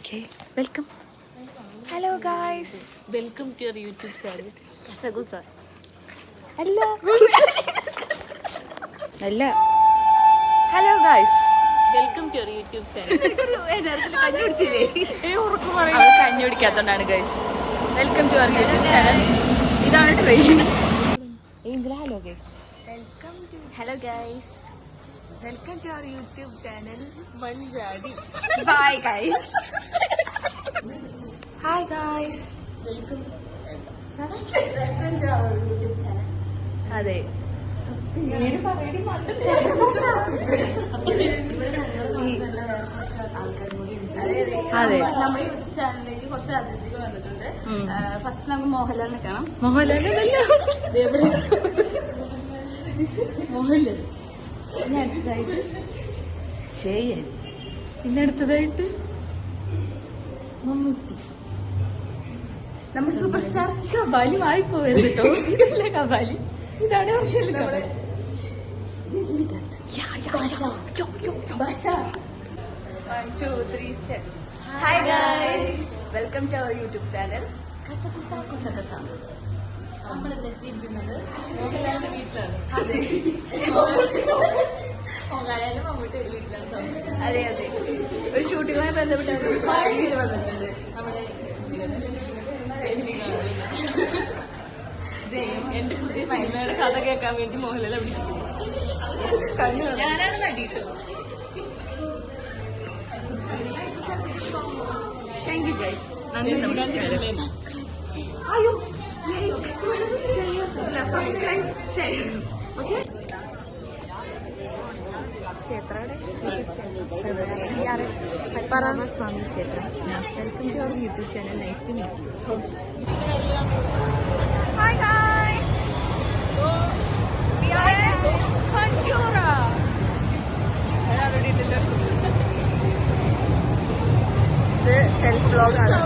Okay, welcome. Hello guys. Welcome to your YouTube channel. Kasagusa. Hello. Hello. Hello guys. Welcome to your YouTube channel. അവൾ കഞ്ഞി കുടിക്കാത്തോണ്ടാണ് guys. Welcome to our YouTube channel. ഇതാണ് train. Hello guys. Hello guys. Welcome to our YouTube channel. Manjadi. Bye guys. Hi guys. Welcome. Welcome to our YouTube channel. അതെ അതെ നമ്മുടെ YouTube ചാനലിലേക്ക് കുറച്ച് അതിഥികൾ വന്നിട്ടുണ്ട്. ഫസ്റ്റ് നമുക്ക് മോഹൻലാലിനെ കാണാം. മോഹൻലാലല്ല മോഹൻലാൽ പിന്നെ അടുത്തതായിട്ട് ശരി പിന്നെ അടുത്തതായിട്ട് മമ്മൂട്ടി. നമ്മുടെ സൂപ്പർ സ്റ്റാർ കബാലി വായിപ്പോയത് കേട്ടോ. ഇതല്ല കബാലി, ഇതാണ് നമ്മുടെ ഭാഷ. 1, 2, 3 step. Hi guys. Welcome to our YouTube channel. കസകസ. നമ്മളിന്ന് എത്തിയിരിക്കുന്നത് മോഹൻലാലിന്റെ വീട്ടിലാണ്. അതെ, മോഹൻലാലും മമ്മൂട്ടി വീട്ടിലാണ്. അതെ അതെ, ഒരു ഷൂട്ടിങ്ങുമായി ബന്ധപ്പെട്ട് വീട്ടിൽ വന്നിട്ടുണ്ട്. നമ്മുടെ എന്റെ പുതിയ സിനിമയുടെ കഥ കേൾക്കാൻ വേണ്ടി മോഹൻലാൽ ഞാനാണ് നടിയിട്ട്. Thank you guys. നന്ദി നമസ്കാരം. സ്വാമി ക്ഷേത്രം. Welcome to our YouTube channel. Nice to meet you. Hi guys. We are at Kanjura. ഇത് സെൽഫ് വ്ലോഗ് ആണ്.